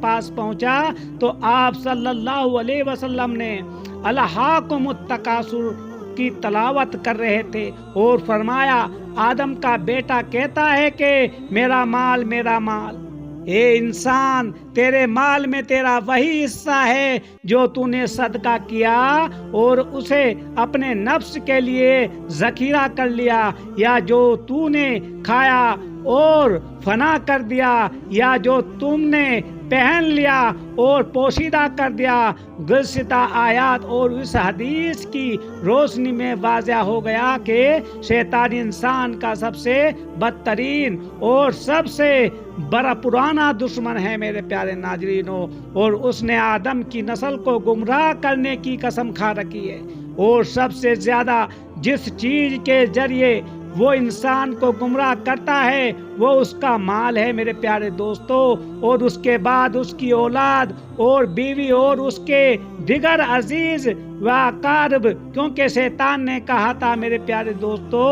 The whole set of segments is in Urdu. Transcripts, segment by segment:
پاس پہنچا تو آپ صلی اللہ علیہ وسلم نے الہاکم التکاثر کی تلاوت کر رہے تھے اور فرمایا آدم کا بیٹا کہتا ہے کہ میرا مال میرا مال۔ اے انسان، تیرے مال میں تیرا وہی حصہ ہے جو تو نے صدقہ کیا اور اسے اپنے نفس کے لیے ذخیرہ کر لیا، یا جو تو نے کھایا اور فنا کر دیا، یا جو تم نے پہن لیا اور پوشیدہ کر دیا۔ گزشتہ آیات اور اس حدیث کی روشنی میں واضح ہو گیا کہ شیطان انسان کا سب سے بدترین اور سب سے بڑا پرانا دشمن ہے میرے پیارے ناظرینوں، اور اس نے آدم کی نسل کو گمراہ کرنے کی قسم کھا رکھی ہے، اور سب سے زیادہ جس چیز کے ذریعے وہ انسان کو گمراہ کرتا ہے وہ اس کا مال ہے میرے پیارے دوستو، اور اس کے بعد اس کی اولاد اور بیوی اور اس کے دیگر عزیز و اقارب، کیونکہ شیطان نے کہا تھا میرے پیارے دوستو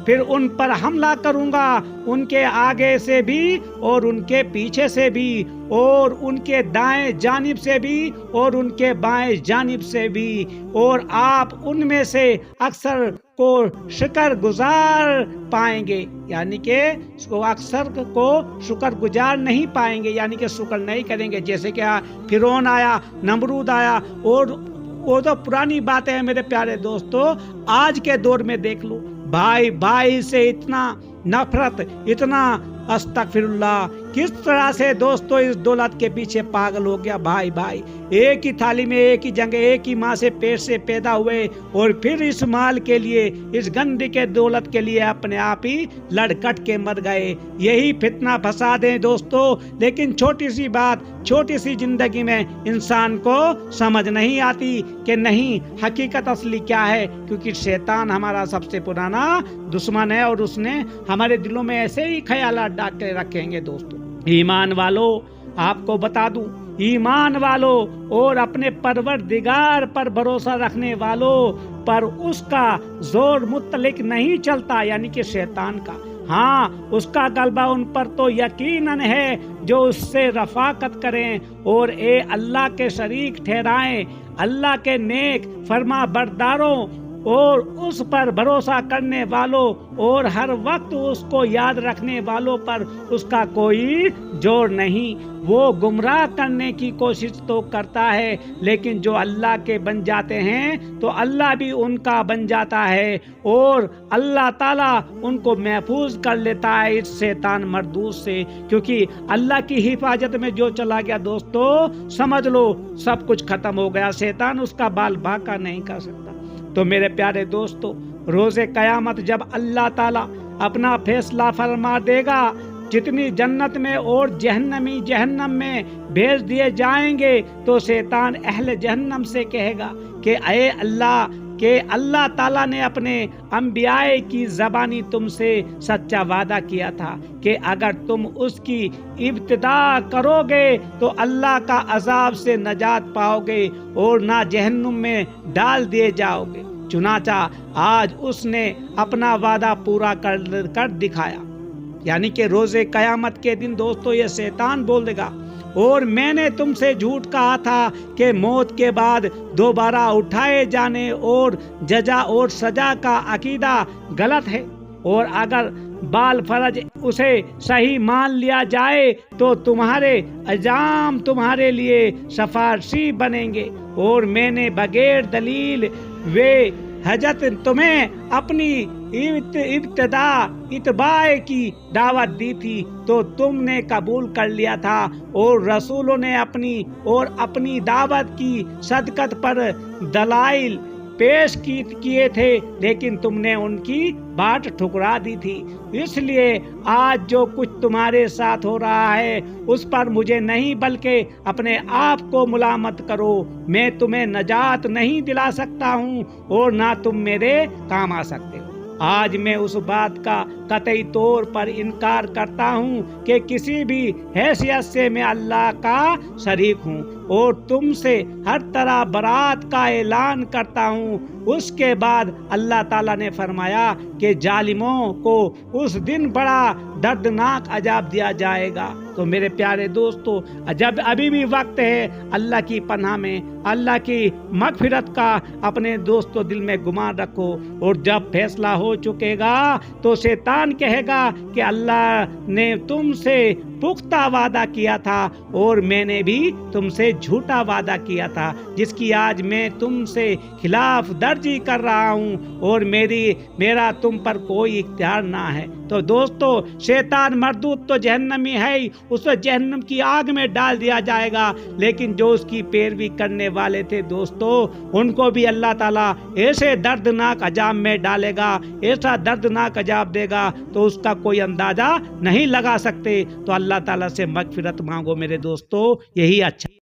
پھر ان پر حملہ کروں گا، ان کے آگے سے بھی اور ان کے پیچھے سے بھی، اور ان کے دائیں جانب سے بھی اور ان کے بائیں جانب سے بھی، اور آپ ان میں سے اکثر کو شکر گزار پائیں گے، یعنی کہ اکثر کو شکر گزار نہیں پائیں گے، یعنی کہ شکر نہیں کریں گے، جیسے کہ فرعون آیا، نمرود آیا، اور وہ تو پرانی باتیں ہیں میرے پیارے دوستو۔ آج کے دور میں دیکھ لو، بھائی بھائی سے اتنا نفرت، اتنا استغفر اللہ، کس طرح سے دوستو اس دولت کے پیچھے پاگل ہو گیا بھائی بھائی، ایک ہی تھالی میں ایک ہی جگہ ایک ہی ماں سے پیٹ سے پیدا ہوئے، اور پھر اس مال کے لیے اس گندی کے دولت کے لیے اپنے آپ ہی لڑ کٹ کے مر گئے۔ یہی فتنہ فساد ہے دوستو، لیکن چھوٹی سی بات، چھوٹی سی زندگی میں انسان کو سمجھ نہیں آتی کہ نہیں حقیقت اصلی کیا ہے، کیونکہ شیطان ہمارا سب سے پرانا دشمن ہے، اور اس نے ہمارے دلوں میں ایسے ہی خیالات ڈال کے رکھیں گے دوستو۔ ایمان والو، آپ کو بتا دوں، ایمان والو اور اپنے پروردگار پر بھروسہ رکھنے والوں پر اس کا زور مطلق نہیں چلتا، یعنی کہ شیطان کا، ہاں اس کا غلبہ ان پر تو یقیناً ہے جو اس سے رفاقت کریں اور اے اللہ کے شریک ٹھہرائیں، اللہ کے نیک فرما برداروں اور اس پر بھروسہ کرنے والوں اور ہر وقت اس کو یاد رکھنے والوں پر اس کا کوئی زور نہیں۔ وہ گمراہ کرنے کی کوشش تو کرتا ہے، لیکن جو اللہ کے بن جاتے ہیں تو اللہ بھی ان کا بن جاتا ہے، اور اللہ تعالیٰ ان کو محفوظ کر لیتا ہے اس شیطان مردود سے، کیونکہ اللہ کی حفاظت میں جو چلا گیا دوستو سمجھ لو سب کچھ ختم ہو گیا، شیطان اس کا بال باقا نہیں کر سکتا۔ تو میرے پیارے دوستو، روز قیامت جب اللہ تعالیٰ اپنا فیصلہ فرما دے گا، جتنی جنت میں اور جہنمی جہنم میں بھیج دیے جائیں گے، تو شیطان اہل جہنم سے کہے گا کہ اے اللہ، کہ اللہ تعالیٰ نے اپنے انبیاء کی زبانی تم سے سچا وعدہ کیا تھا کہ اگر تم اس کی ابتدا کرو گے تو اللہ کا عذاب سے نجات پاؤ گے اور نہ جہنم میں ڈال دیے جاؤ گے۔ چنانچہ آج اس نے اپنا وعدہ پورا کر دکھایا، یعنی کہ روز قیامت کے دن دوستو یہ شیطان بول دے گا اور میں نے تم سے جھوٹ کہا تھا کہ موت کے بعد دوبارہ اٹھائے جانے اور جزا اور سزا کا عقیدہ غلط ہے، اور اگر بال فرض اسے صحیح مان لیا جائے تو تمہارے اجام تمہارے لیے سفارشی بنیں گے، اور میں نے بغیر دلیل و حجت تمہیں اپنی اتباع کی دعوت دی تھی تو تم نے قبول کر لیا تھا، اور رسولوں نے اپنی دعوت کی صدقت پر دلائل پیش کیے تھے، لیکن تم نے ان کی بات ٹھکرا دی تھی۔ اس لیے آج جو کچھ تمہارے ساتھ ہو رہا ہے اس پر مجھے نہیں بلکہ اپنے آپ کو ملامت کرو، میں تمہیں نجات نہیں دلا سکتا ہوں اور نہ تم میرے کام آ سکتے ہو۔ آج میں اس بات کا قطعی طور پر انکار کرتا ہوں کہ کسی بھی حیثیت سے میں اللہ کا شریک ہوں اور تم سے ہر طرح برات کا اعلان کرتا ہوں۔ اس کے بعد اللہ تعالیٰ نے فرمایا کہ ظالموں کو اس دن بڑا دردناک عذاب دیا جائے گا۔ تو میرے پیارے دوستو، جب ابھی بھی وقت ہے، اللہ کی پناہ میں، اللہ کی مغفرت کا اپنے دوستو دل میں گمان رکھو، اور جب فیصلہ ہو چکے گا تو شیطان کہے گا کہ اللہ نے تم سے پختہ وعدہ کیا تھا اور میں نے بھی تم سے جھوٹا وعدہ کیا تھا، جس کی آج میں تم سے خلاف درزی کر رہا ہوں اور میرا تم پر کوئی اختیار نہ ہے۔ تو دوستو، شیطان مردود تو جہنمی ہے ہی، اسے جہنم کی آگ میں ڈال دیا جائے گا، لیکن جو اس کی پیروی کرنے والے تھے دوستو، ان کو بھی اللہ تعالیٰ ایسے دردناک عذاب میں ڈالے گا، ایسا دردناک عذاب دے گا تو اس کا کوئی اندازہ نہیں لگا سکتے۔ تو اللہ تعالیٰ سے مغفرت مانگو میرے دوستو، یہی اچھا